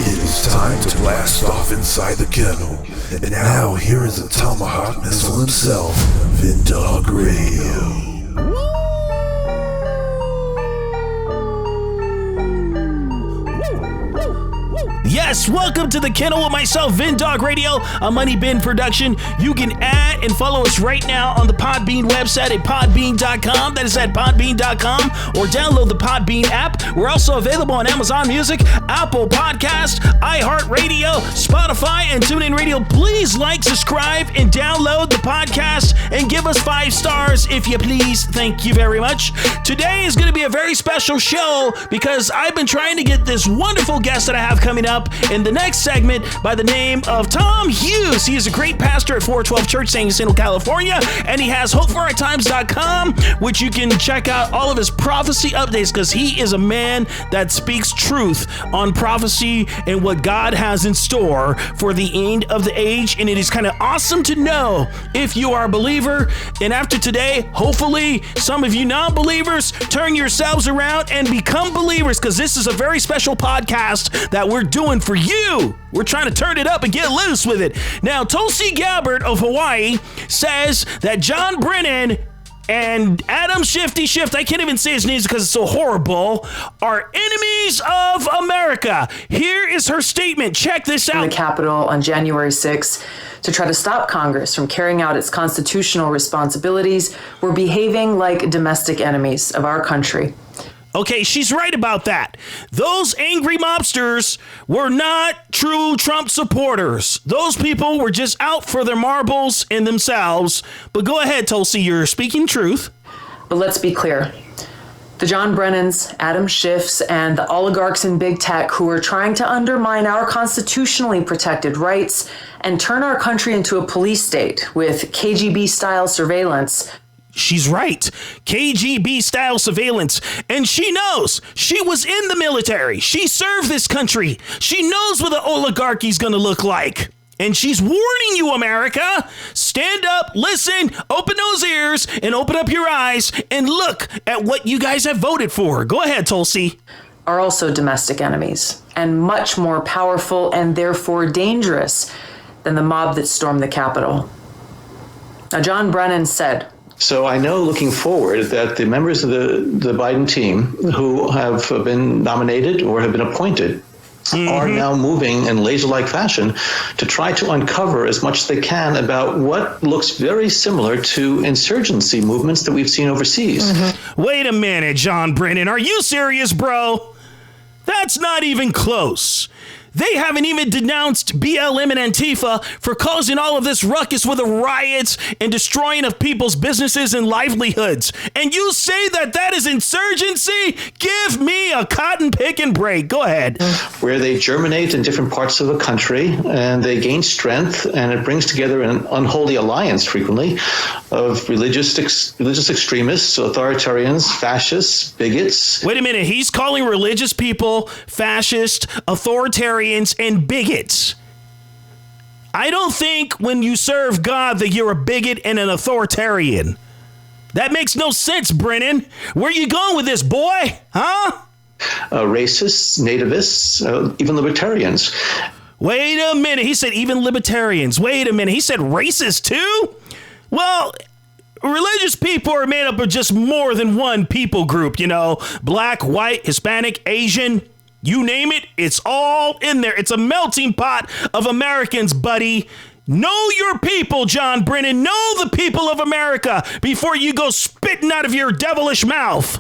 It is time to blast off inside the kennel. And now here is the Tomahawk Missile himself, Vinndogg Radio. Yes, welcome to the kennel with myself, Vinndogg Radio, a Money Bin production. You can add and follow us right now on the Podbean website at podbean.com. That is at podbean.com, or download the Podbean app. We're also available on Amazon Music, Apple Podcast, iHeartRadio, Spotify, and TuneIn Radio. Please like, subscribe, and download the podcast and give us 5 stars if you please. Thank you very much. Today is going to be a very special show because I've been trying to get this wonderful guest that I have coming up in the next segment by the name of Tom Hughes. He is a great pastor at 412 Church, San Jacinto, California, and he has HopeForOurTimes.com, which you can check out all of his prophecy updates because he is a man that speaks truth on prophecy and what God has in store for the end of the age. And it is kind of awesome to know if you are a believer. And after today, hopefully some of you non-believers turn yourselves around and become believers, because this is a very special podcast that we're doing for you. We're trying to turn it up and get loose with it. Now, Tulsi Gabbard of Hawaii says that Jon Brennan and Adam Schiff, I can't even say his names because it's so horrible, are enemies of America. Here is her statement. Check this out. In the Capitol on January 6th to try to stop Congress from carrying out its constitutional responsibilities were behaving like domestic enemies of our country. Okay, she's right about that. Those angry mobsters were not true Trump supporters. Those people were just out for their marbles and themselves. But go ahead, Tulsi, you're speaking truth. But let's be clear. The Jon Brennans, Adam Schiffs, and the oligarchs in big tech who are trying to undermine our constitutionally protected rights and turn our country into a police state with KGB-style surveillance. She's right. KGB-style surveillance. And she knows. She was in the military. She served this country. She knows what the oligarchy's going to look like. And she's warning you, America. Stand up, listen, open those ears, and open up your eyes and look at what you guys have voted for. Go ahead, Tulsi. Are also domestic enemies and much more powerful and therefore dangerous than the mob that stormed the Capitol. Now, Jon Brennan said, so I know looking forward that the members of the Biden team who have been nominated or have been appointed are now moving in laser-like fashion to try to uncover as much as they can about what looks very similar to insurgency movements that we've seen overseas. Wait a minute, Jon Brennan. Are you serious, bro? That's not even close. They haven't even denounced BLM and Antifa for causing all of this ruckus with the riots and destroying of people's businesses and livelihoods. And you say that that is insurgency? Give me a cotton picking break. Go ahead. Where they germinate in different parts of the country and they gain strength, and it brings together an unholy alliance frequently of religious extremists, authoritarians, fascists, bigots. Wait a minute. He's calling religious people fascist, authoritarians, and bigots. I don't think when you serve God that you're a bigot and an authoritarian. That makes no sense, Brennan. Where are you going with this, boy? Huh? Racists, nativists, even libertarians. Wait a minute. He said even libertarians. Wait a minute. He said racist too? Well, religious people are made up of just more than one people group, you know. Black, white, Hispanic, Asian. You name it, it's all in there. It's a melting pot of Americans, buddy. Know your people, Jon Brennan. Know the people of America before you go spitting out of your devilish mouth.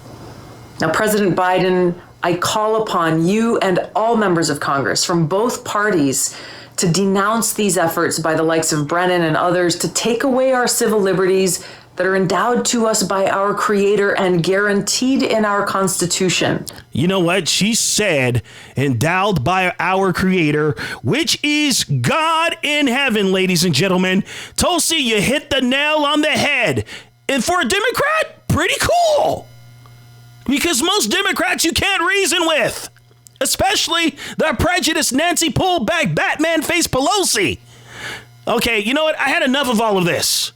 Now, President Biden, I call upon you and all members of Congress from both parties to denounce these efforts by the likes of Brennan and others to take away our civil liberties that are endowed to us by our Creator and guaranteed in our Constitution. You know what? She said, endowed by our Creator, which is God in heaven, ladies and gentlemen. Tulsi, you hit the nail on the head. And for a Democrat, pretty cool. Because most Democrats you can't reason with. Especially the prejudiced Nancy pulled back Batman face Pelosi. Okay, you know what? I had enough of all of this.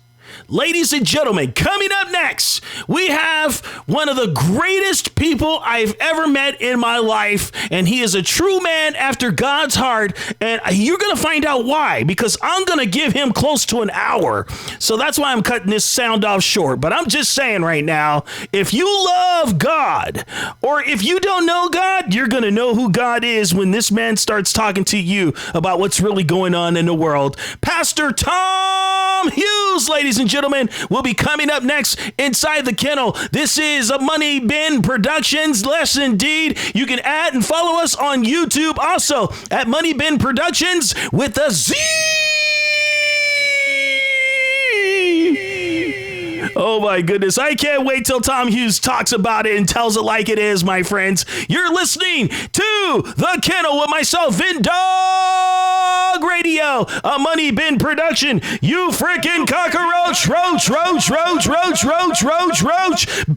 Ladies and gentlemen, coming up next, we have one of the greatest people I've ever met in my life, and he is a true man after God's heart, and you're going to find out why, because I'm going to give him close to an hour. So that's why I'm cutting this sound off short. But I'm just saying right now, if you love God, or if you don't know God, you're going to know who God is when this man starts talking to you about what's really going on in the world. Pastor Tom Hughes, ladies and gentlemen, will be coming up next inside the kennel. This is a Money Bin Productions. Less indeed. You can add and follow us on YouTube also at Money Bin Productions with a Z. Oh my goodness. I can't wait till Tom Hughes talks about it and tells it like it is, my friends. You're listening to The Kennel with myself, Vinndogg Radio, a Money Bin production. You freaking cockroach, roach.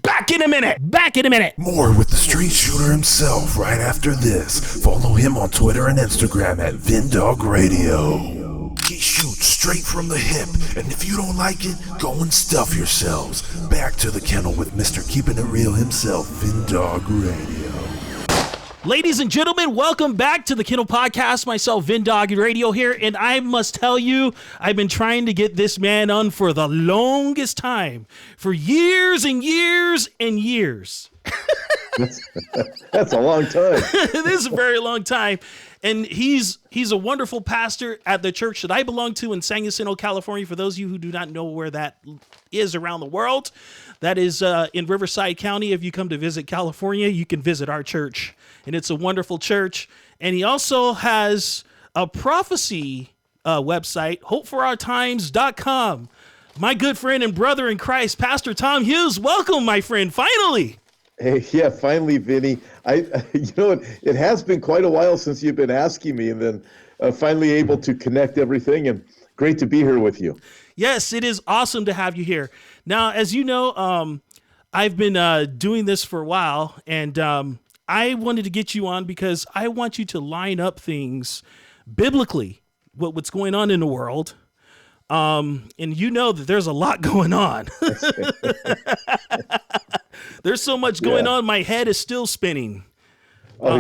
Back in a minute. More with the street shooter himself right after this. Follow him on Twitter and Instagram at Vinndogg Radio. He shoots straight from the hip, and if you don't like it, go and stuff yourselves. Back to the kennel with Mr. Keeping It Real himself, Vinndogg Radio. Ladies and gentlemen, welcome back to the Kennel Podcast. Myself, Vinndogg Radio here, and I must tell you, I've been trying to get this man on for the longest time, for years and years and years. That's a long time. This is a very long time. And he's a wonderful pastor at the church that I belong to in San Jacinto, California. For those of you who do not know where that is around the world, that is in Riverside County. If you come to visit California, you can visit our church. And it's a wonderful church. And he also has a prophecy website, hopeforourtimes.com. My good friend and brother in Christ, Pastor Tom Hughes. Welcome, my friend, finally. Hey, yeah, finally, Vinny. It has been quite a while since you've been asking me, and then finally able to connect everything, and great to be here with you. Yes, it is awesome to have you here. Now, as you know, I've been doing this for a while, and I wanted to get you on because I want you to line up things biblically, what's going on in the world. And you know that there's a lot going on. There's so much going on. My head is still spinning. Oh,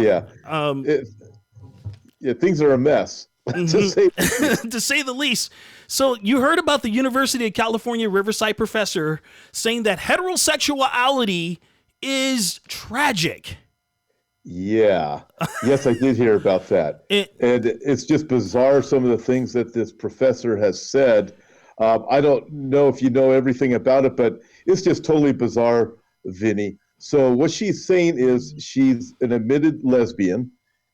things are a mess, to say the least. So you heard about the University of California Riverside professor saying that heterosexuality is tragic. Yeah. Yes, I did hear about that. And it's just bizarre, some of the things that this professor has said. I don't know if you know everything about it, but it's just totally bizarre, Vinny. So what she's saying is she's an admitted lesbian,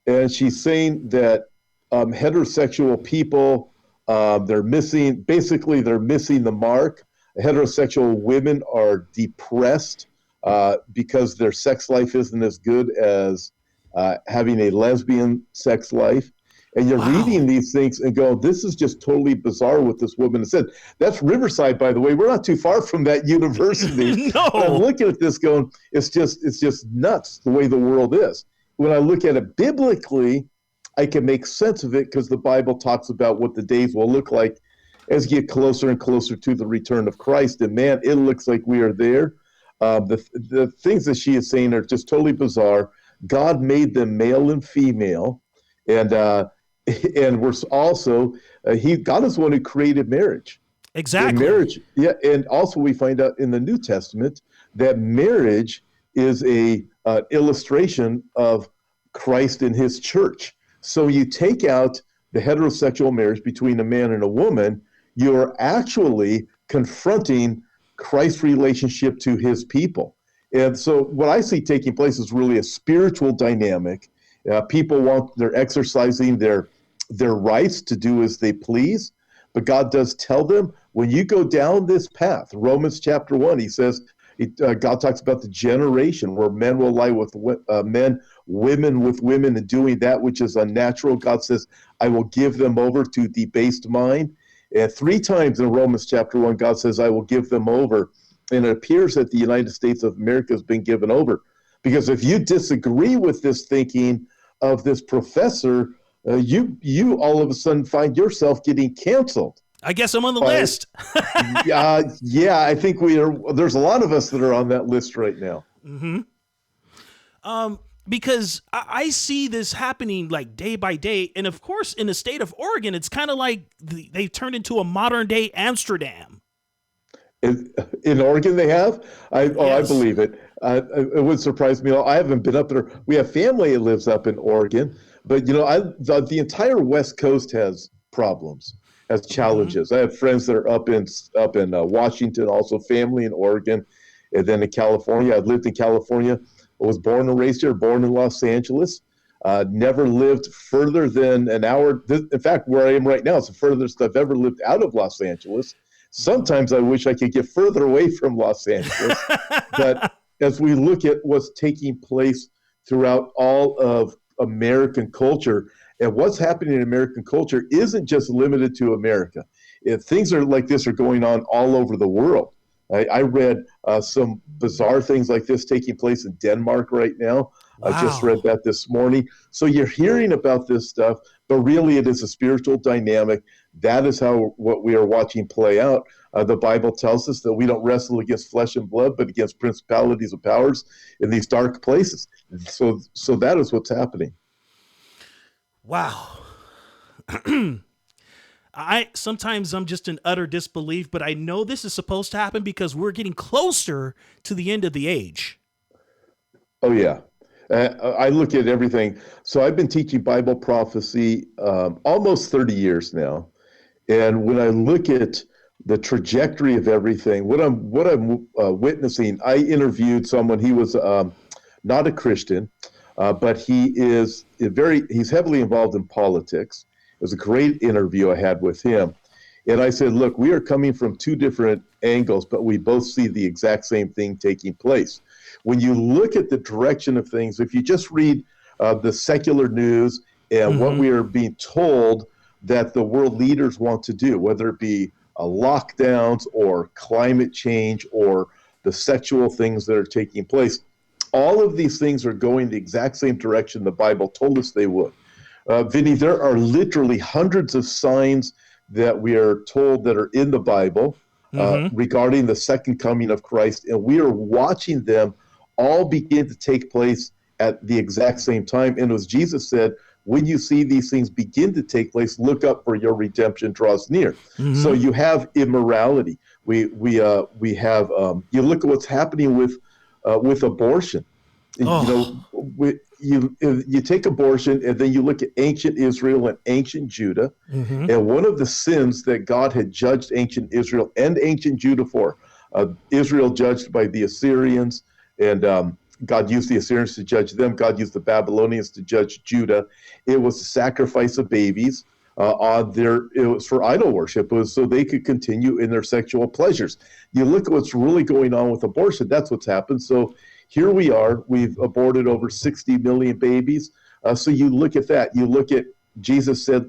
and she's saying that heterosexual people, they're missing the mark. Heterosexual women are depressed because their sex life isn't as good as having a lesbian sex life. And you're reading these things and go, this is just totally bizarre what this woman has said. That's Riverside, by the way. We're not too far from that university. No. I'm looking at this going, it's just nuts the way the world is. When I look at it biblically, I can make sense of it because the Bible talks about what the days will look like as you get closer and closer to the return of Christ. And man, it looks like we are there. The things that she is saying are just totally bizarre. God made them male and female, and we're also God is the one who created marriage. Exactly. And marriage, yeah, and also we find out in the New Testament that marriage is a illustration of Christ and His church. So you take out the heterosexual marriage between a man and a woman, you're actually confronting Christ's relationship to His people. And so what I see taking place is really a spiritual dynamic. They're exercising their rights to do as they please, but God does tell them, when you go down this path, Romans chapter 1, he says, God talks about the generation where men will lie with men, women with women, and doing that which is unnatural. God says, I will give them over to debased mind. And 3 times in Romans chapter 1, God says, I will give them over. And it appears that the United States of America has been given over. Because if you disagree with this thinking of this professor, you all of a sudden find yourself getting canceled. I guess I'm on the list. Yeah, I think we are. There's a lot of us that are on that list right now. Because I see this happening like day by day. And of course, in the state of Oregon, it's kind of like they've turned into a modern day Amsterdam. In Oregon, they have? I believe it. It would surprise me. I haven't been up there. We have family that lives up in Oregon, but the entire West Coast has problems, has challenges. I have friends that are up in Washington, also family in Oregon, and then in California. I've lived in California. I was born and raised here, born in Los Angeles. Never lived further than an hour. In fact, where I am right now is the furthest I've ever lived out of Los Angeles. Sometimes I wish I could get further away from Los Angeles. But as we look at what's taking place throughout all of American culture, and what's happening in American culture isn't just limited to America. Things are like this are going on all over the world. I read some bizarre things like this taking place in Denmark right now. Wow. I just read that this morning. So you're hearing about this stuff, but really it is a spiritual dynamic. That is what we are watching play out. The Bible tells us that we don't wrestle against flesh and blood, but against principalities and powers in these dark places. So that is what's happening. Wow. Sometimes I'm just in utter disbelief, but I know this is supposed to happen because we're getting closer to the end of the age. Oh, yeah. I look at everything. So I've been teaching Bible prophecy almost 30 years now. And when I look at the trajectory of everything, what I'm witnessing, I interviewed someone. He was not a Christian, but he's heavily involved in politics. It was a great interview I had with him. And I said, look, we are coming from two different angles, but we both see the exact same thing taking place. When you look at the direction of things, if you just read the secular news and what we are being told that the world leaders want to do, whether it be lockdowns or climate change or the sexual things that are taking place, all of these things are going the exact same direction the Bible told us they would. Vinny, there are literally hundreds of signs that we are told that are in the Bible regarding the second coming of Christ, and we are watching them all begin to take place at the exact same time. And as Jesus said, when you see these things begin to take place, look up, for your redemption draws near. So you have immorality. We have you look at what's happening with abortion. You take abortion and then you look at ancient Israel and ancient Judah, and one of the sins that God had judged ancient Israel and ancient Judah for, Israel judged by the Assyrians, and God used the Assyrians to judge them. God used the Babylonians to judge Judah. It was the sacrifice of babies. It was for idol worship. It was so they could continue in their sexual pleasures. You look at what's really going on with abortion. That's what's happened. So here we are. We've aborted over 60 million babies. So you look at that. You look at, Jesus said,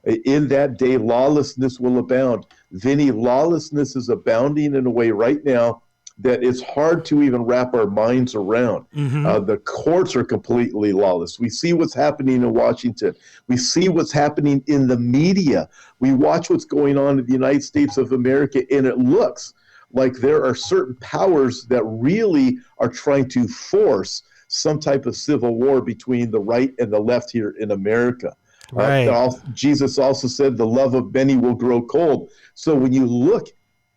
in that day, lawlessness will abound. Vinny, lawlessness is abounding in a way right now that it's hard to even wrap our minds around. The courts are completely lawless. We see what's happening in Washington. We see what's happening in the media. We watch what's going on in the United States of America, and it looks like there are certain powers that really are trying to force some type of civil war between the right and the left here in America. Right. Jesus also said the love of many will grow cold. So when you look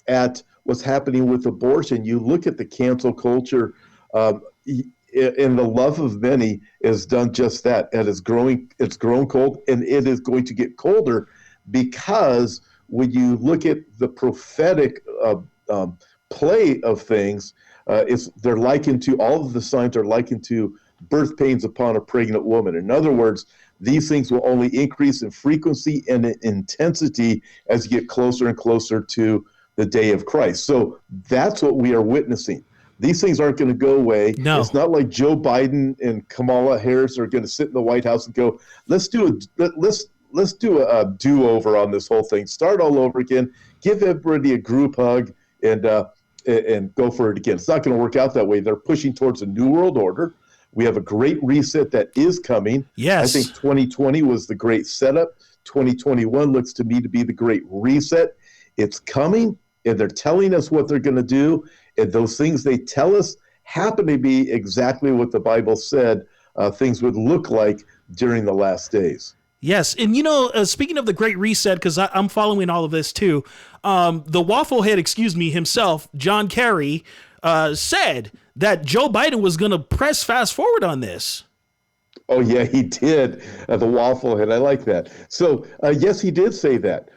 at what's happening with abortion, you look at the cancel culture, and the love of many has done just that. And it's grown cold, and it is going to get colder, because when you look at the prophetic play of things, they're likened to, all of the signs are likened to birth pains upon a pregnant woman. In other words, these things will only increase in frequency and in intensity as you get closer and closer to the day of Christ. So that's what we are witnessing. These things aren't going to go away. No. It's not like Joe Biden and Kamala Harris are going to sit in the White House and go, let's do a do-over on this whole thing. Start all over again. Give everybody a group hug and go for it again. It's not going to work out that way. They're pushing towards a new world order. We have a great reset that is coming. Yes. I think 2020 was the great setup. 2021 looks to me to be the Great Reset. It's coming, and they're telling us what they're going to do. And those things they tell us happen to be exactly what the Bible said things would look like during the last days. Yes. And, speaking of the Great Reset, because I'm following all of this too, the wafflehead, himself, John Kerry, said that Joe Biden was going to press fast forward on this. Oh, yeah, he did. The wafflehead. I like that. So, yes, he did say that.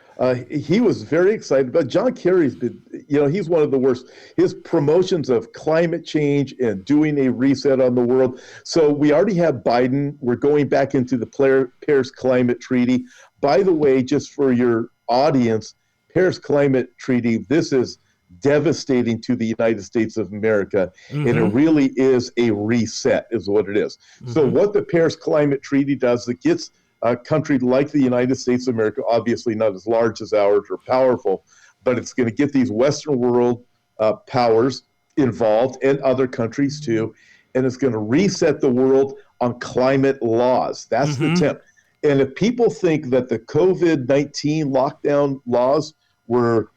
He was very excited. But John Kerry's been, he's one of the worst. His promotions of climate change and doing a reset on the world. So we already have Biden. We're going back into the Paris Climate Treaty. By the way, just for your audience, Paris Climate Treaty, this is devastating to the United States of America. And it really is a reset is what it is. So what the Paris Climate Treaty does, it gets a country like the United States of America, obviously not as large as ours or powerful, but it's going to get these Western world powers involved and other countries too. And it's going to reset the world on climate laws. That's the attempt. And if people think that the COVID-19 lockdown laws were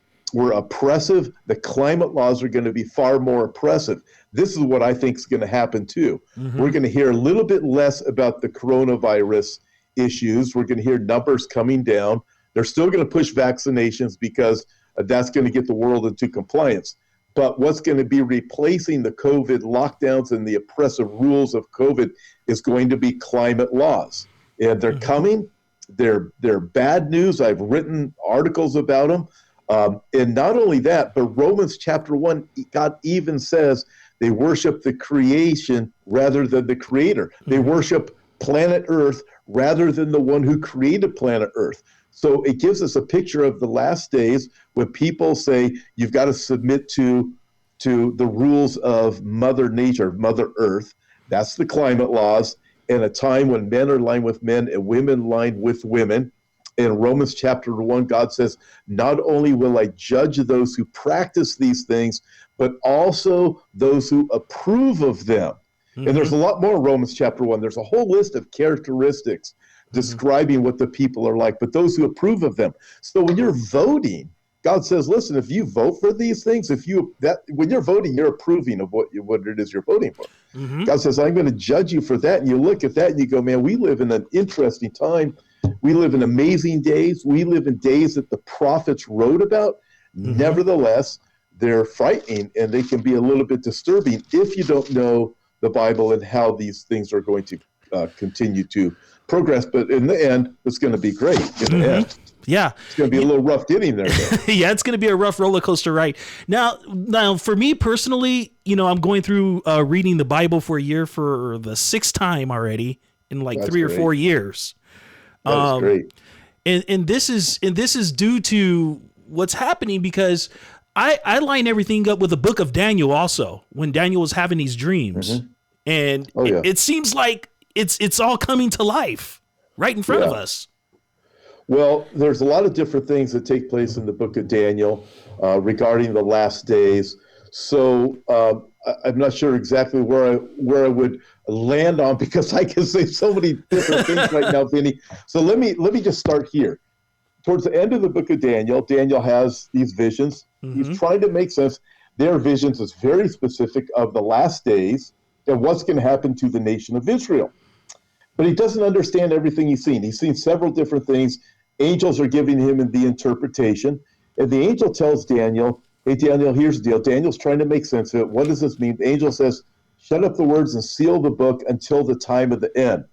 oppressive, the climate laws are going to be far more oppressive. This is what I think is going to happen too. We're going to hear a little bit less about the coronavirus issues. We're going to hear numbers coming down. They're still going to push vaccinations because that's going to get the world into compliance. But what's going to be replacing the COVID lockdowns and the oppressive rules of COVID is going to be climate laws. And they're coming. They're bad news. I've written articles about them. And not only that, but Romans chapter 1, God even says they worship the creation rather than the creator. They worship planet Earth rather than the one who created planet Earth. So it gives us a picture of the last days when people say you've got to submit to the rules of Mother Nature, Mother Earth. That's the climate laws. And a time when men are lined with men and women lined with women. In Romans chapter 1, God says, not only will I judge those who practice these things, but also those who approve of them. And there's a lot more in Romans chapter 1. There's a whole list of characteristics describing what the people are like, but those who approve of them. So when you're voting, God says, listen, if you vote for these things, when you're voting, you're approving of what it is you're voting for. God says, I'm going to judge you for that. And you look at that and you go, man, we live in an interesting time. We live in amazing days. We live in days that the prophets wrote about. Nevertheless, they're frightening and they can be a little bit disturbing if you don't know the Bible and how these things are going to continue to progress. But in the end, it's going to be great in the end. Yeah. It's going to be a little rough getting there, though. Yeah, it's going to be a rough roller coaster ride. Now, for me personally, I'm going through reading the Bible for a year for the 6th time already in like 3 or 4 years. That's great. And this is due to what's happening because I line everything up with the book of Daniel also, when Daniel was having these dreams. And it seems like it's all coming to life right in front of us. Well, there's a lot of different things that take place in the book of Daniel regarding the last days. So I'm not sure exactly where I would land on because I can say so many different things right now, Vinny. So let me just start here. Towards the end of the book of Daniel, Daniel has these visions. He's trying to make sense. Their visions is very specific of the last days and what's going to happen to the nation of Israel. But he doesn't understand everything he's seen. He's seen several different things. Angels are giving him the interpretation. And the angel tells Daniel, hey, Daniel, here's the deal. Daniel's trying to make sense of it. What does this mean? The angel says, shut up the words and seal the book until the time of the end.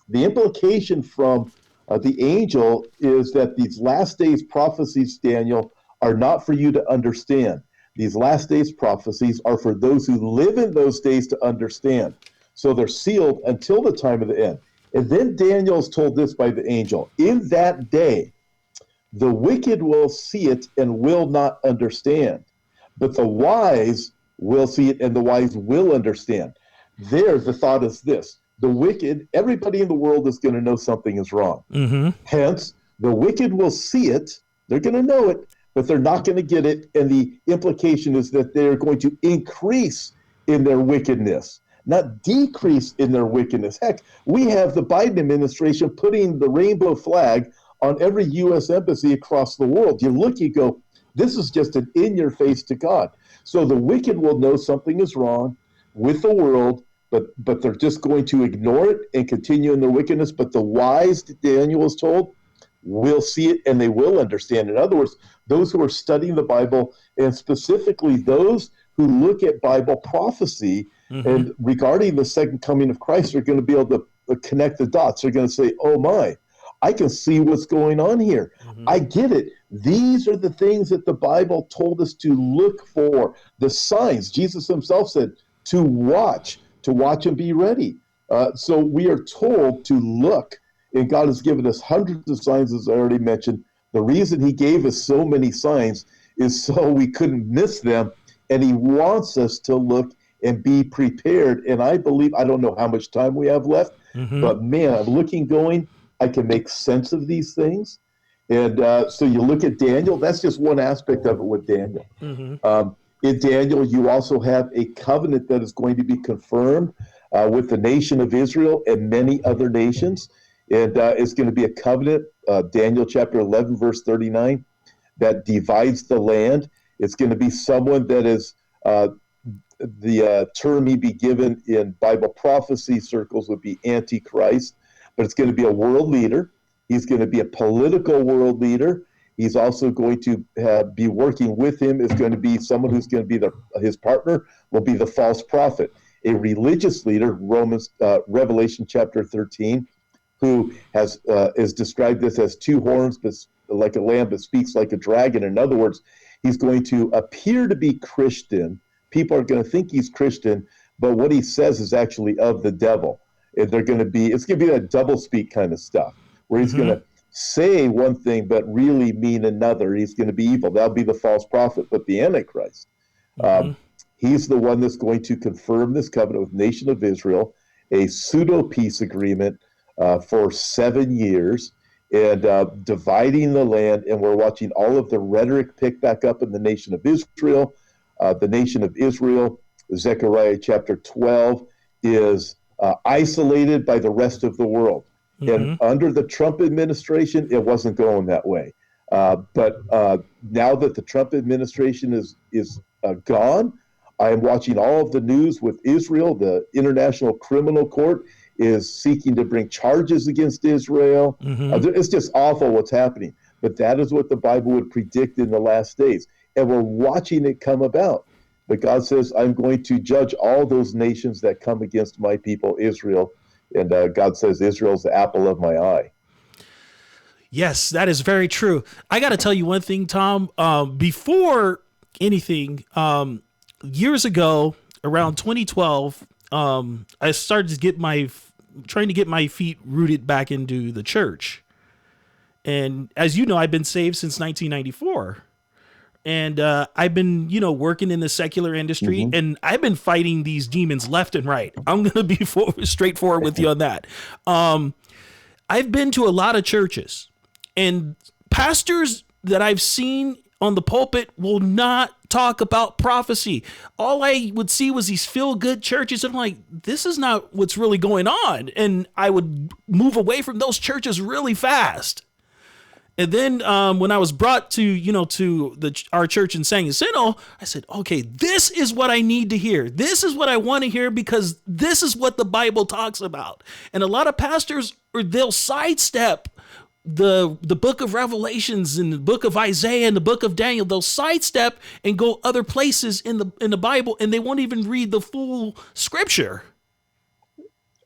The implication from the angel is that these last days prophecies, Daniel, are not for you to understand. These last days prophecies are for those who live in those days to understand. So they're sealed until the time of the end. And then Daniel is told this by the angel. In that day, the wicked will see it and will not understand. But the wise will see it and the wise will understand. There, the thought is this. The wicked, everybody in the world is going to know something is wrong. Hence, the wicked will see it. They're going to know it, but they're not going to get it. And the implication is that they're going to increase in their wickedness, not decrease in their wickedness. Heck, we have the Biden administration putting the rainbow flag on every U.S. embassy across the world. You look, you go, this is just an in-your-face to God. So the wicked will know something is wrong with the world, but they're just going to ignore it and continue in their wickedness. But the wise, Daniel was told, will see it and they will understand. In other words, those who are studying the Bible, and specifically those who look at Bible prophecy and regarding the second coming of Christ, are going to be able to connect the dots. They're going to say, oh my, I can see what's going on here. I get it. These are the things that the Bible told us to look for, the signs. Jesus himself said to watch and be ready. So we are told to look, and God has given us hundreds of signs, as I already mentioned. The reason he gave us so many signs is so we couldn't miss them, and he wants us to look and be prepared. And I believe, I don't know how much time we have left, but man, I'm looking, going, I can make sense of these things. And so you look at Daniel, that's just one aspect of it with Daniel. In Daniel, you also have a covenant that is going to be confirmed with the nation of Israel and many other nations. And it's going to be a covenant, Daniel chapter 11, verse 39, that divides the land. It's going to be someone that is, the term he'd be given in Bible prophecy circles would be Antichrist, but it's going to be a world leader. He's going to be a political world leader. He's also going to be working with him is going to be someone who's going to be his partner will be the false prophet, a religious leader, Revelation chapter 13, who is described this as two horns, but like a lamb, but speaks like a dragon. In other words, he's going to appear to be Christian. People are going to think he's Christian, but what he says is actually of the devil. And it's going to be that double speak kind of stuff, where he's going to say one thing but really mean another. He's going to be evil. That'll be the false prophet. But the Antichrist, he's the one that's going to confirm this covenant with the nation of Israel, a pseudo-peace agreement for 7 years, and dividing the land. And we're watching all of the rhetoric pick back up in the nation of Israel. The nation of Israel, Zechariah chapter 12, is isolated by the rest of the world. And under the Trump administration, it wasn't going that way. But now that the Trump administration is gone, I am watching all of the news with Israel. The International Criminal Court is seeking to bring charges against Israel. It's just awful what's happening. But that is what the Bible would predict in the last days. And we're watching it come about. But God says, I'm going to judge all those nations that come against my people, Israel. And God says, Israel's the apple of my eye. Yes, that is very true. I got to tell you one thing, Tom. Before anything, years ago, around 2012, I started to trying to get my feet rooted back into the church. And as you know, I've been saved since 1994. And I've been, working in the secular industry, and I've been fighting these demons left and right. I'm going to be straightforward with you on that. I've been to a lot of churches, and pastors that I've seen on the pulpit will not talk about prophecy. All I would see was these feel-good churches. And I'm like, this is not what's really going on. And I would move away from those churches really fast. And then when I was brought to our church in San Jacinto, I said, okay, this is what I need to hear. This is what I want to hear, because this is what the Bible talks about. And a lot of pastors, they'll sidestep the book of Revelations and the book of Isaiah and the book of Daniel. They'll sidestep and go other places in the Bible, and they won't even read the full scripture.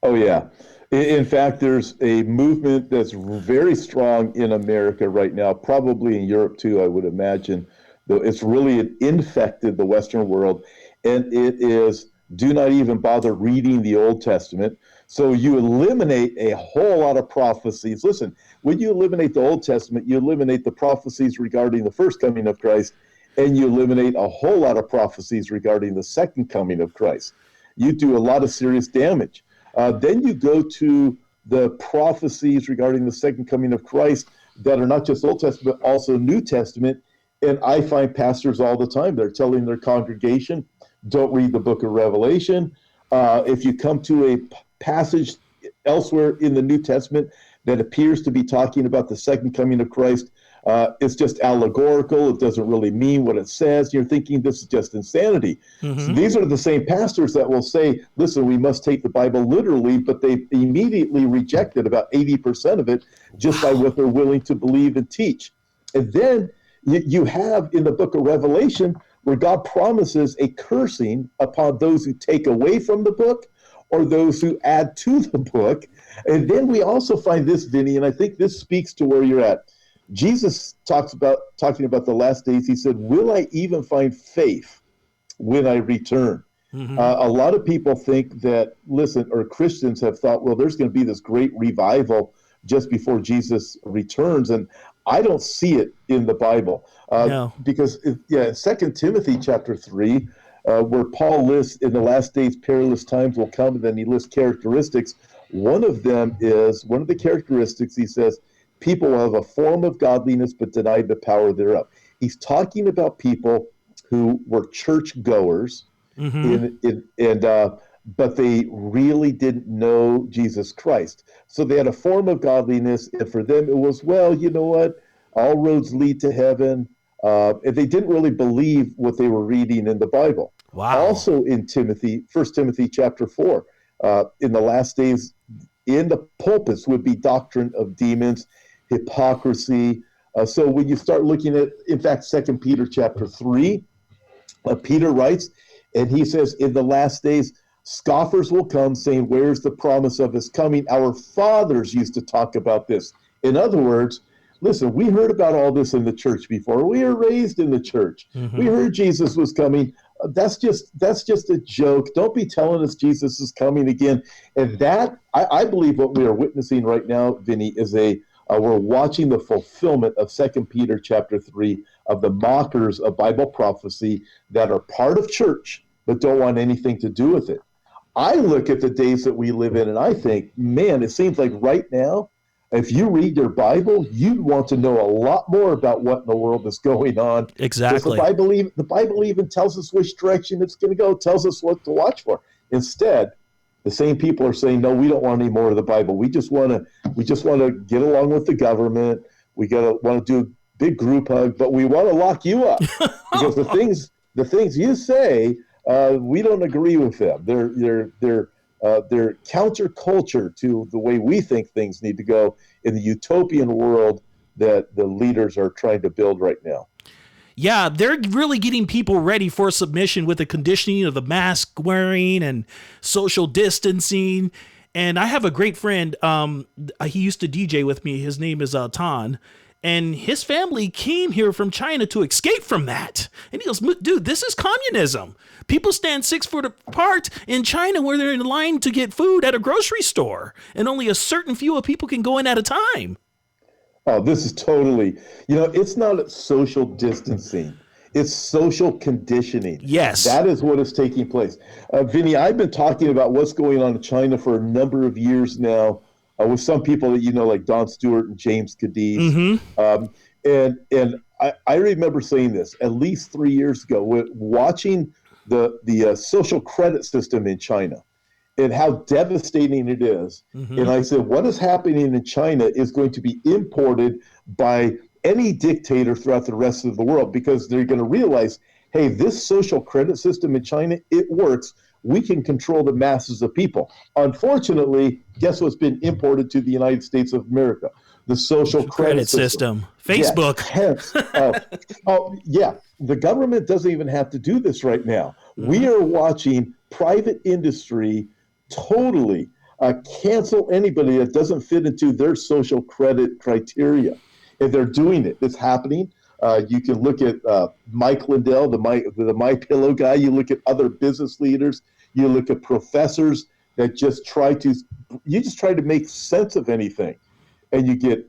Oh, yeah. In fact, there's a movement that's very strong in America right now, probably in Europe too, I would imagine. It's really infected the Western world, and it is, do not even bother reading the Old Testament. So you eliminate a whole lot of prophecies. Listen, when you eliminate the Old Testament, you eliminate the prophecies regarding the first coming of Christ, and you eliminate a whole lot of prophecies regarding the second coming of Christ. You do a lot of serious damage. Then you go to the prophecies regarding the second coming of Christ that are not just Old Testament, but also New Testament. And I find pastors all the time, they're telling their congregation, don't read the book of Revelation. If you come to a passage elsewhere in the New Testament that appears to be talking about the second coming of Christ. It's just allegorical. It doesn't really mean what it says. You're thinking this is just insanity. So these are the same pastors that will say, listen, we must take the Bible literally, but they immediately rejected about 80% of it just by what they're willing to believe and teach. And then you have in the book of Revelation where God promises a cursing upon those who take away from the book or those who add to the book. And then we also find this, Vinny, and I think this speaks to where you're at. Jesus talking about the last days. He said, will I even find faith when I return? A lot of people think that, or Christians have thought, well, there's going to be this great revival just before Jesus returns. And I don't see it in the Bible. No. Because, in 2 Timothy chapter 3, where Paul lists in the last days perilous times will come, and then he lists characteristics. One of the characteristics, he says, people will have a form of godliness but deny the power thereof. He's talking about people who were church goers, but they really didn't know Jesus Christ. So they had a form of godliness, and for them it was, well, you know what? All roads lead to heaven. And they didn't really believe what they were reading in the Bible. Wow. Also in 1 Timothy chapter 4, in the last days, in the pulpits would be doctrine of demons, hypocrisy. So when you start looking at, in fact, 2 Peter chapter 3, Peter writes, and he says, in the last days, scoffers will come saying, where's the promise of his coming? Our fathers used to talk about this. In other words, listen, we heard about all this in the church before. We were raised in the church. We heard Jesus was coming. That's just a joke. Don't be telling us Jesus is coming again. And that, I believe what we are witnessing right now, Vinny, is we're watching the fulfillment of 2 Peter chapter 3 of the mockers of Bible prophecy that are part of church but don't want anything to do with it. I look at the days that we live in and I think, man, it seems like right now, if you read your Bible, you'd want to know a lot more about what in the world is going on. Exactly. The Bible even tells us which direction it's going to go, tells us what to watch for. Instead, the same people are saying, no, we don't want any more of the Bible. We just want to get along with the government. We want to do a big group hug, but we want to lock you up because the things you say, we don't agree with them. They're counterculture to the way we think things need to go in the utopian world that the leaders are trying to build right now. Yeah, they're really getting people ready for submission with the conditioning of the mask wearing and social distancing. And I have a great friend. He used to DJ with me. His name is Tan. And his family came here from China to escape from that. And he goes, dude, this is communism. People stand 6 foot apart in China where they're in line to get food at a grocery store. And only a certain few of people can go in at a time. Oh, this is totally, it's not social distancing. It's social conditioning. Yes. That is what is taking place. Vinny, I've been talking about what's going on in China for a number of years now with some people that like Don Stewart and James Cadiz. And I remember saying this at least 3 years ago, watching the social credit system in China and how devastating it is. And I said, what is happening in China is going to be imported by any dictator throughout the rest of the world because they're going to realize, hey, this social credit system in China, it works. We can control the masses of people. Unfortunately, guess what's been imported to the United States of America? The social credit system. Facebook. Yeah. The government doesn't even have to do this right now. We are watching private industry totally cancel anybody that doesn't fit into their social credit criteria. And they're doing it. It's happening. You can look at Mike Lindell, the My Pillow guy. You look at other business leaders. You look at professors that just try to make sense of anything, and you get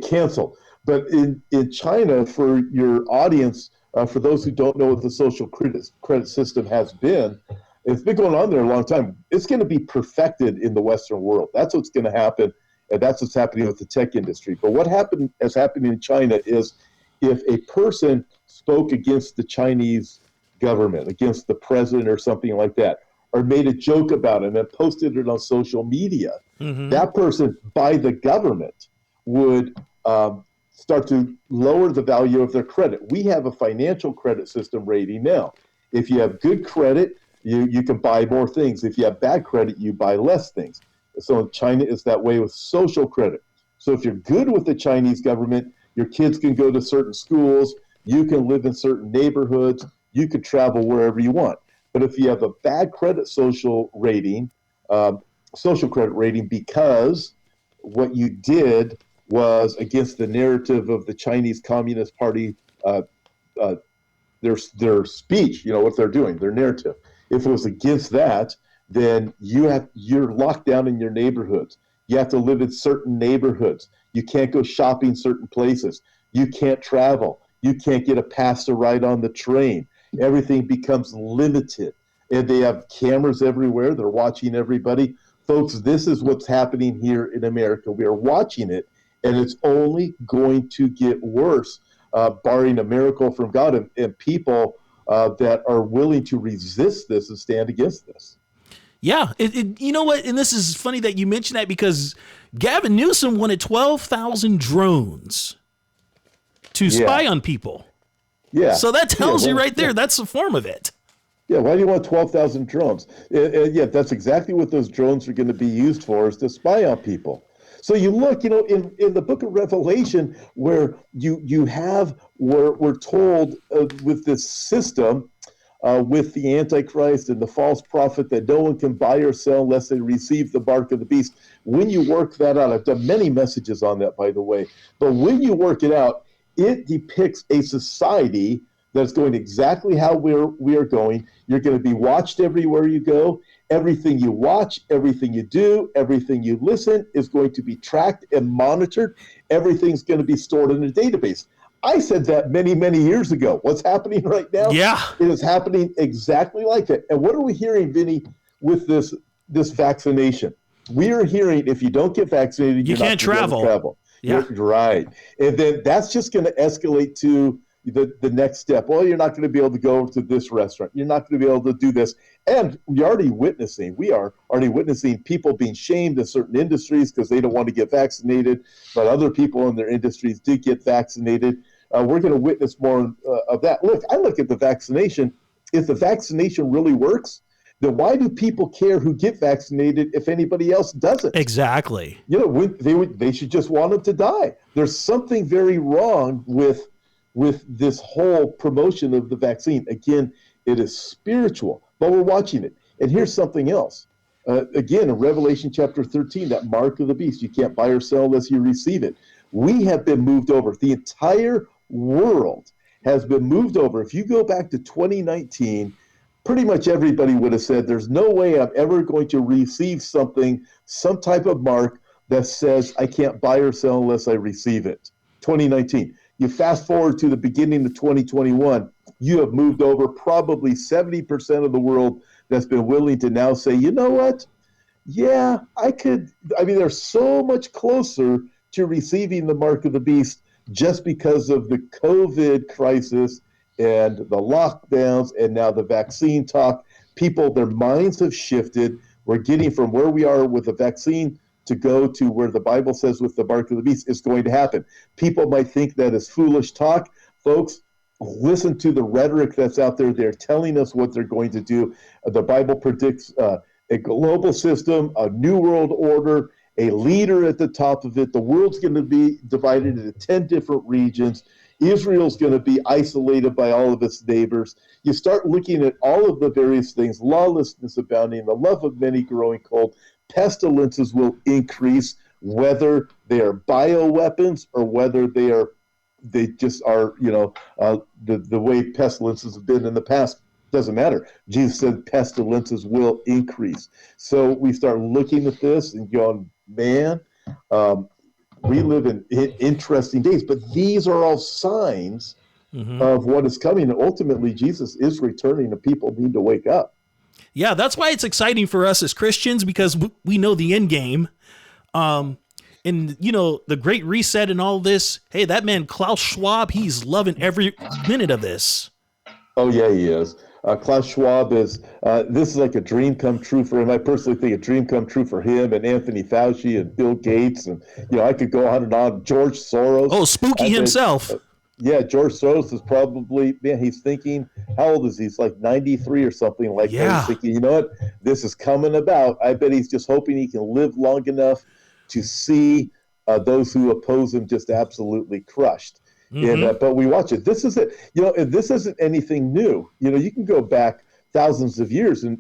canceled. But in China, for your audience, for those who don't know what the social credit system has been, it's been going on there a long time. It's going to be perfected in the Western world. That's what's going to happen. And that's what's happening with the tech industry. But what has happened in China is if a person spoke against the Chinese government, against the president or something like that, or made a joke about him and posted it on social media, that person by the government would start to lower the value of their credit. We have a financial credit system rating now. If you have good credit, you can buy more things. If you have bad credit, you buy less things. So in China, it's that way with social credit. So if you're good with the Chinese government, your kids can go to certain schools, you can live in certain neighborhoods, you can travel wherever you want. But if you have a bad credit social credit rating because what you did was against the narrative of the Chinese Communist Party, their speech, what they're doing, their narrative. If it was against that, then you're locked down in your neighborhoods. You have to live in certain neighborhoods. You can't go shopping certain places. You can't travel. You can't get a pass to ride on the train. Everything becomes limited. And they have cameras everywhere. They're watching everybody. Folks, this is what's happening here in America. We are watching it, and it's only going to get worse, barring a miracle from God and people that are willing to resist this and stand against this. Yeah, you know what? And this is funny that you mentioned that because Gavin Newsom wanted 12,000 drones to spy on people. Yeah. So that tells you right there, that's a form of it. Yeah, why do you want 12,000 drones? Yeah, that's exactly what those drones are going to be used for, is to spy on people. So you look, in the book of Revelation, where we're told with this system, with the Antichrist and the false prophet, that no one can buy or sell unless they receive the mark of the beast. When you work that out, I've done many messages on that, by the way, but when you work it out, it depicts a society that's going exactly how we are going. You're going to be watched everywhere you go. Everything you watch, everything you do, everything you listen is going to be tracked and monitored. Everything's going to be stored in a database. I said that many, many years ago. What's happening right now? Yeah. It is happening exactly like that. And what are we hearing, Vinny, with this vaccination? We are hearing if you don't get vaccinated, you can't travel. Yeah. You're right. And then that's just going to escalate to the next step. Well, you're not going to be able to go to this restaurant. You're not going to be able to do this. And we are already witnessing people being shamed in certain industries because they don't want to get vaccinated, but other people in their industries did get vaccinated. We're going to witness more of that. Look, I look at the vaccination. If the vaccination really works, then why do people care who get vaccinated if anybody else doesn't? Exactly. They should just want them to die. There's something very wrong with this whole promotion of the vaccine. Again, it is spiritual, but we're watching it. And here's something else. Again, in Revelation chapter 13, that mark of the beast, you can't buy or sell unless you receive it. We have been moved over. The entire world has been moved over. If you go back to 2019, pretty much everybody would have said, there's no way I'm ever going to receive some type of mark that says I can't buy or sell unless I receive it. 2019. You fast forward to the beginning of 2021, you have moved over probably 70% of the world that's been willing to now say, you know what? Yeah, they're so much closer to receiving the mark of the beast just because of the COVID crisis and the lockdowns and now the vaccine talk. People, their minds have shifted. We're getting from where we are with the vaccine to go to where the Bible says with the mark of the beast is going to happen. People might think that is foolish talk. Folks, listen to the rhetoric that's out there. They're telling us what they're going to do. The Bible predicts a global system, a new world order, a leader at the top of it. The world's going to be divided into 10 different regions. Israel's going to be isolated by all of its neighbors. You start looking at all of the various things, lawlessness abounding, the love of many growing cold. Pestilences will increase, whether they are bioweapons or whether they just are, the way pestilences have been in the past. Doesn't matter. Jesus said pestilences will increase. So we start looking at this and going, man, we live in interesting days. But these are all signs of what is coming. And ultimately, Jesus is returning and people need to wake up. Yeah, that's why it's exciting for us as Christians, because we know the end game. And, the Great Reset and all this. Hey, that man, Klaus Schwab, he's loving every minute of this. Oh, yeah, he is. Klaus Schwab is, this is like a dream come true for him. I personally think a dream come true for him and Anthony Fauci and Bill Gates. And, I could go on and on. George Soros. Oh, spooky himself. Yeah, George Soros is probably, man, he's thinking, how old is he? He's like 93 or something like that. He's thinking, you know what? This is coming about. I bet he's just hoping he can live long enough to see those who oppose him just absolutely crushed. And, but we watch it. This isn't, this isn't anything new. You can go back thousands of years and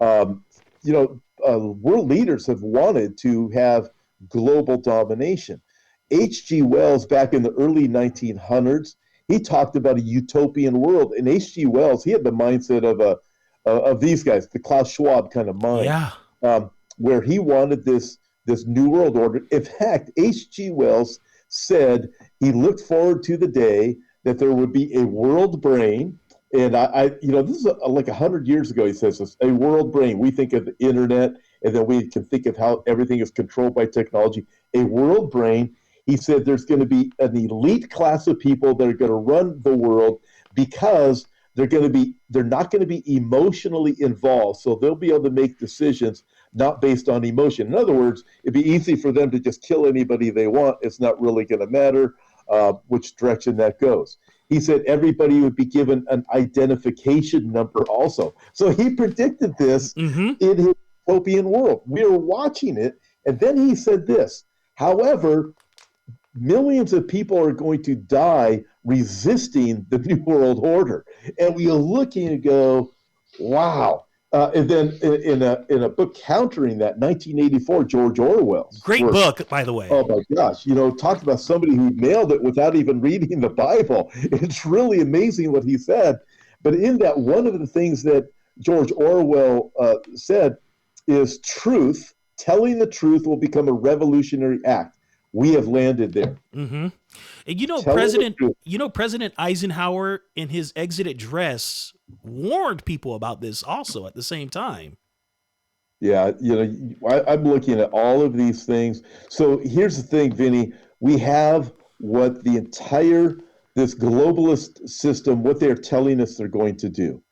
world leaders have wanted to have global domination. H.G. Wells, back in the early 1900s, he talked about a utopian world. And H.G. Wells, he had the mindset of these guys, the Klaus Schwab kind of mind, where he wanted this new world order. In fact, H.G. Wells said he looked forward to the day that there would be a world brain. And this is like 100 years ago, he says this, a world brain. We think of the internet, and then we can think of how everything is controlled by technology. A world brain. He said there's going to be an elite class of people that are going to run the world because they're not going to be emotionally involved. So they'll be able to make decisions not based on emotion. In other words, it'd be easy for them to just kill anybody they want. It's not really going to matter which direction that goes. He said everybody would be given an identification number also. So he predicted this in his utopian world. We are watching it. And then he said this, however, millions of people are going to die resisting the New World Order. And we are looking and go, wow. And then in a book countering that, 1984, George Orwell's great work. book, by the way. Oh my gosh! Talk about somebody who nailed it without even reading the Bible. It's really amazing what he said. But in that, one of the things that George Orwell said is truth. Telling the truth will become a revolutionary act. We have landed there. And President Eisenhower in his exit address warned people about this also at the same time. Yeah, I'm looking at all of these things. So here's the thing, Vinny. We have what this globalist system, what they're telling us they're going to do.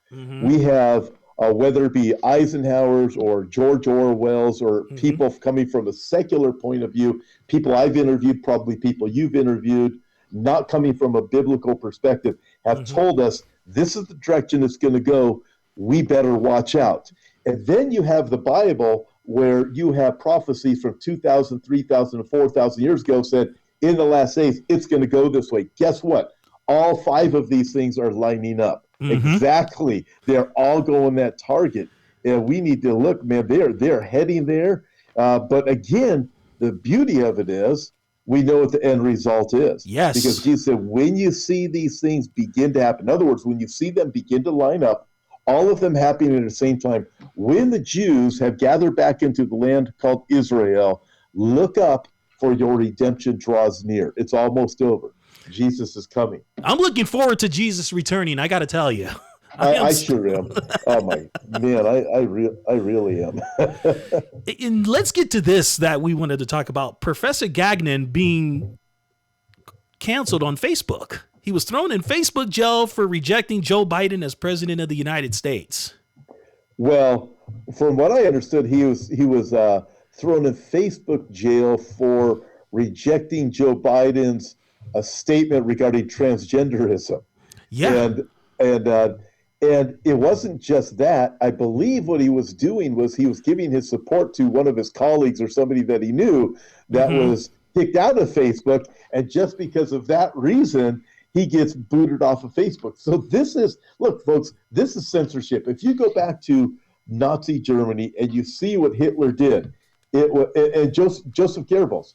We have whether it be Eisenhower's or George Orwell's or people coming from a secular point of view, people I've interviewed, probably people you've interviewed, not coming from a biblical perspective, have told us this is the direction it's going to go. We better watch out. And then you have the Bible where you have prophecies from 2,000, 3,000, 4,000 years ago said, in the last days, it's going to go this way. Guess what? All 5 of these things are lining up. Exactly. They're all going that target. And we need to look, man, they're heading there. But again, the beauty of it is we know what the end result is. Yes. Because Jesus said, when you see these things begin to happen, in other words, when you see them begin to line up, all of them happening at the same time, when the Jews have gathered back into the land called Israel, look up, for your redemption draws near. It's almost over. Jesus is coming. I'm looking forward to Jesus returning. I got to tell you, I sure am. Oh my man, I really am. And let's get to this that we wanted to talk about: Professor Gagnon being canceled on Facebook. He was thrown in Facebook jail for rejecting Joe Biden as president of the United States. Well, from what I understood, he was thrown in Facebook jail for rejecting Joe Biden's a statement regarding transgenderism. Yeah. And it wasn't just that. I believe what he was doing was he was giving his support to one of his colleagues or somebody that he knew that was kicked out of Facebook. And just because of that reason, he gets booted off of Facebook. So look, folks, this is censorship. If you go back to Nazi Germany and you see what Hitler did, and Joseph Goebbels.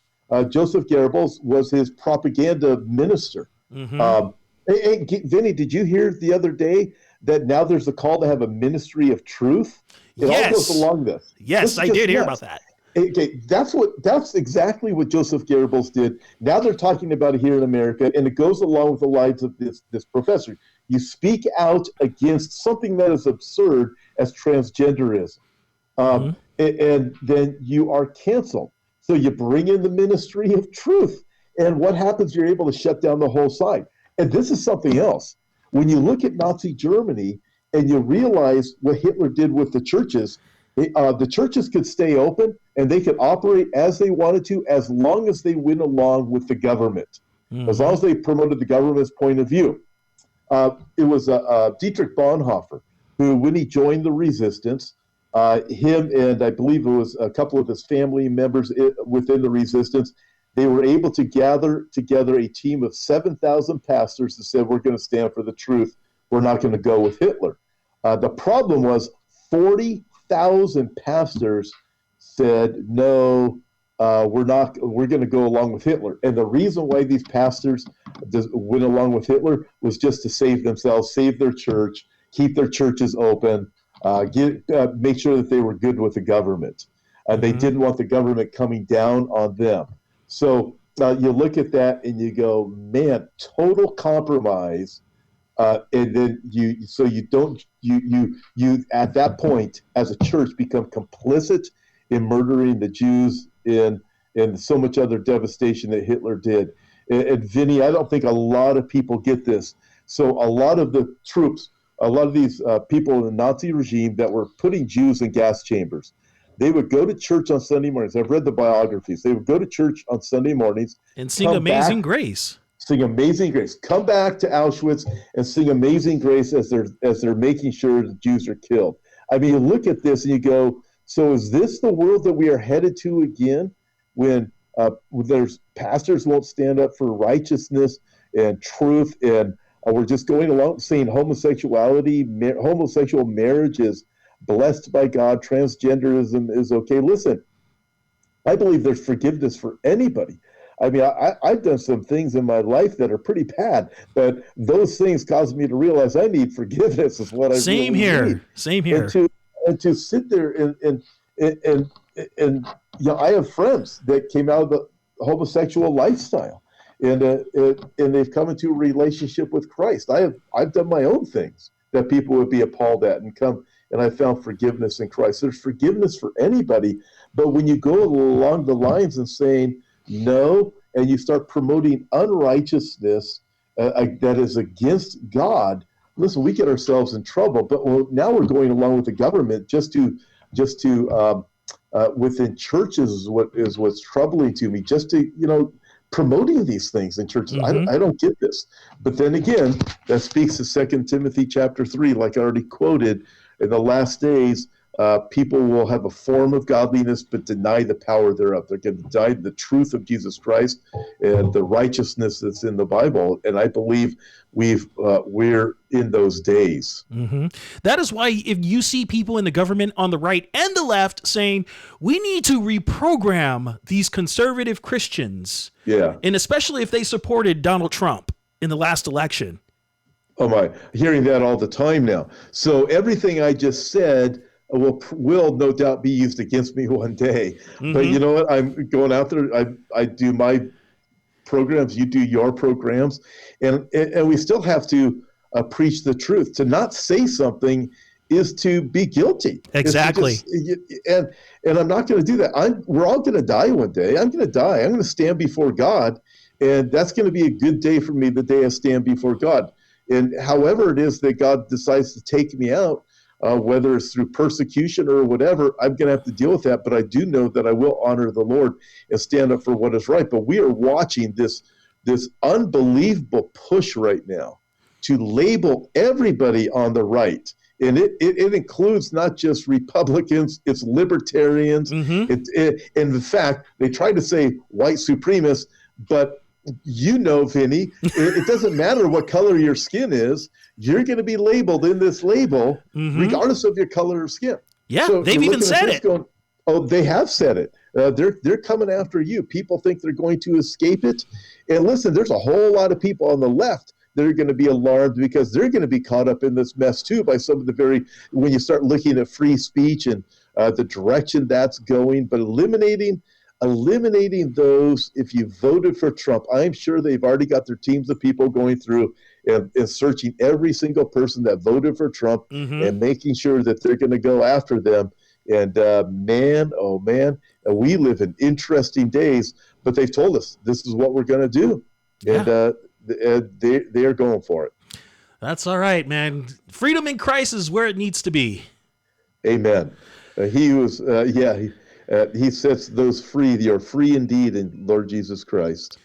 Joseph Goebbels was his propaganda minister. Hey, Vinny, did you hear the other day that now there's a call to have a ministry of truth? It all goes along this. Yes, I did hear about that. Okay, that's exactly what Joseph Goebbels did. Now they're talking about it here in America, and it goes along with the lines of this professor. You speak out against something that is absurd as transgenderism, and then you are canceled. So you bring in the ministry of truth. And what happens? You're able to shut down the whole side. And this is something else. When you look at Nazi Germany, and you realize what Hitler did with the churches. The churches could stay open and they could operate as they wanted to, as long as they went along with the government, as long as they promoted the government's point of view. It was Dietrich Bonhoeffer who, when he joined the resistance, him and I believe it was a couple of his family members within the resistance, they were able to gather together a team of 7,000 pastors that said, we're going to stand for the truth. We're not going to go with Hitler. The problem was 40,000 pastors said, no, we're going to go along with Hitler. And the reason why these pastors went along with Hitler was just to save themselves, save their church, keep their churches open, make sure that they were good with the government. They didn't want the government coming down on them. So you look at that and you go, man, total compromise. And then you at that point as a church become complicit in murdering the Jews and so much other devastation that Hitler did. And Vinny, I don't think a lot of people get this. So a lot of the troops, a lot of these people in the Nazi regime that were putting Jews in gas chambers, they would go to church on Sunday mornings. I've read the biographies. They would go to church on Sunday mornings and sing Amazing Grace. Sing Amazing Grace. Come back to Auschwitz and sing Amazing Grace as they're making sure the Jews are killed. I mean, you look at this and you go, so is this the world that we are headed to again, when there's pastors won't stand up for righteousness and truth, and we're just going along saying homosexual marriage is blessed by God, transgenderism is okay? Listen, I believe there's forgiveness for anybody. I mean, I've done some things in my life that are pretty bad, but those things caused me to realize I need forgiveness. Is what I Same really here. need. Same here. And to sit there and you know, I have friends that came out of the homosexual lifestyle, and they've come into a relationship with Christ. I've done my own things that people would be appalled at, and I found forgiveness in Christ. There's forgiveness for anybody, but when you go along the lines and saying no, and you start promoting unrighteousness that is against God, listen, we get ourselves in trouble. But now we're going along with the government just to within churches is what's troubling to me. Just to promoting these things in churches. I don't get this. But then again, that speaks to 2 Timothy chapter 3, like I already quoted. In the last days, people will have a form of godliness but deny the power thereof. They're going to deny the truth of Jesus Christ and the righteousness that's in the Bible. And I believe we're in those days. That is why if you see people in the government on the right and the left saying we need to reprogram these conservative Christians, and especially if they supported Donald Trump in the last election. Oh my, hearing that all the time now. So everything I just said will no doubt be used against me one day. But you know what? I'm going out there. I do my programs. You do your programs, and we still have to preach the truth. To not say something is to be guilty. Exactly. And I'm not going to do that. We're all going to die one day. I'm going to die. I'm going to stand before God, and that's going to be a good day for me, the day I stand before God. And however it is that God decides to take me out, whether it's through persecution or whatever, I'm going to have to deal with that. But I do know that I will honor the Lord and stand up for what is right. But we are watching this unbelievable push right now to label everybody on the right. And it includes not just Republicans, it's libertarians. And in fact, they try to say white supremacists, but Vinny, it doesn't matter what color your skin is, you're going to be labeled in this label, regardless of your color of skin. Yeah, so they've even said it. They have said it. They're coming after you. People think they're going to escape it. And listen, there's a whole lot of people on the left that are going to be alarmed because they're going to be caught up in this mess too by some of the when you start looking at free speech and the direction that's going, but eliminating those, if you voted for Trump, I'm sure they've already got their teams of people going through and searching every single person that voted for Trump and making sure that they're going to go after them. And man, we live in interesting days, but they've told us this is what we're going to do. And they are going for it. That's all right, man. Freedom in Christ is where it needs to be. Amen. He sets those free. You're free indeed in Lord Jesus Christ.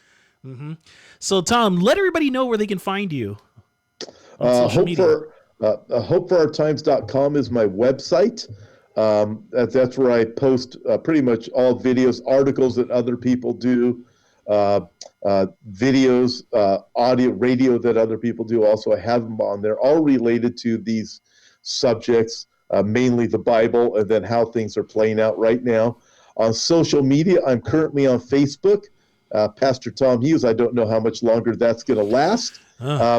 Mm-hmm. So, Tom, let everybody know where they can find you on social media. HopeForOurTimes.com is my website. That's where I post pretty much all videos, articles that other people do, videos, audio, radio that other people do. Also, I have them on there, all related to these subjects, mainly the Bible, and then how things are playing out right now. On social media, I'm currently on Facebook, Pastor Tom Hughes. I don't know how much longer that's going to last.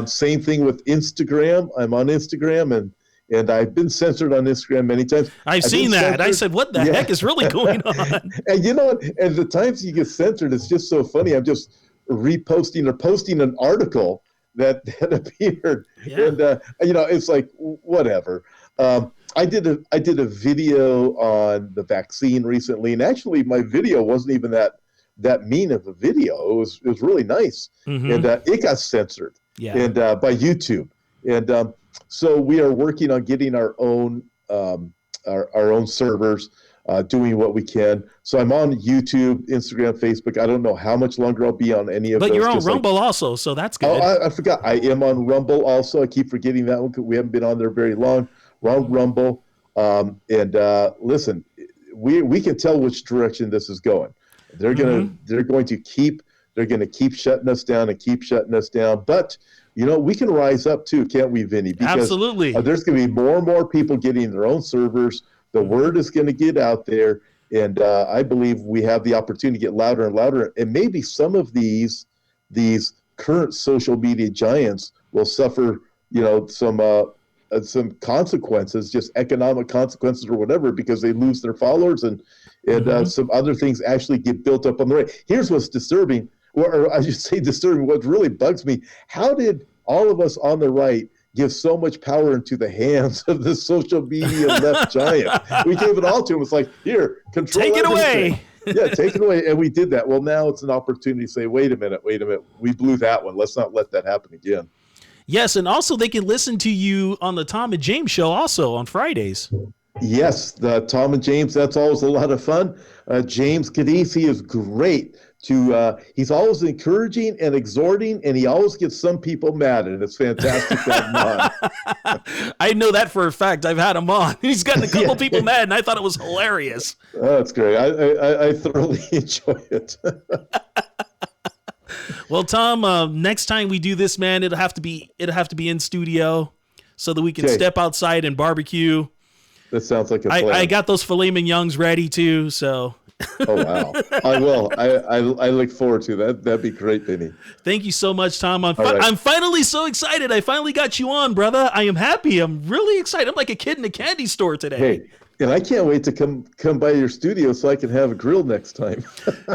Same thing with Instagram. I'm on Instagram, and I've been censored on Instagram many times. I've seen that. Censored. I said, what the heck is really going on? And you know what? And the times you get censored, it's just so funny. I'm just reposting or posting an article that appeared. Yeah. And, it's like, whatever. I did a video on the vaccine recently, and actually my video wasn't even that mean of a video. It was really nice. Mm-hmm. And it got censored by YouTube. And so we are working on getting our own servers, doing what we can. So I'm on YouTube, Instagram, Facebook. I don't know how much longer I'll be on any of those. But you're on Rumble also, so that's good. Oh, I forgot. I am on Rumble also. I keep forgetting that one because we haven't been on there very long. We're on Rumble. Listen, we can tell which direction this is going. They're going to keep shutting us down and keep shutting us down. But we can rise up too, can't we, Vinny? Because absolutely. There's going to be more and more people getting their own servers. The word is going to get out there, and I believe we have the opportunity to get louder and louder. And maybe some of these current social media giants will suffer, some consequences, just economic consequences or whatever, because they lose their followers and some other things actually get built up on the right. Here's what's disturbing, or I should say disturbing, what really bugs me. How did all of us on the right give so much power into the hands of the social media left giant? We gave it all to him. It's like, here, control Take everything. It away. Yeah, take it away. And we did that. Well, now it's an opportunity to say, wait a minute. We blew that one. Let's not let that happen again. Yes, and also they can listen to you on the Tom and James show also on Fridays. Yes, the Tom and James, that's always a lot of fun. James Kadisi is great. He's always encouraging and exhorting, and he always gets some people mad, and it's fantastic to have him on. I know that for a fact. I've had him on. He's gotten a couple people mad, and I thought it was hilarious. Oh, that's great. I thoroughly enjoy it. Well, Tom, next time we do this, man, it'll have to be in studio so that we can step outside and barbecue. That sounds like a plan. I got those filet mignons ready too, so. Oh, wow. I will. I look forward to that. That'd be great, Vinny. Thank you so much, Tom. I'm finally so excited. I finally got you on, brother. I am happy. I'm really excited. I'm like a kid in a candy store today. Hey, and I can't wait to come by your studio so I can have a grill next time.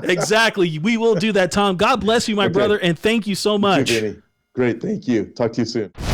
Exactly. We will do that, Tom. God bless you, my brother, and thank you so much. Thank you, Vinny. Great. Thank you. Talk to you soon.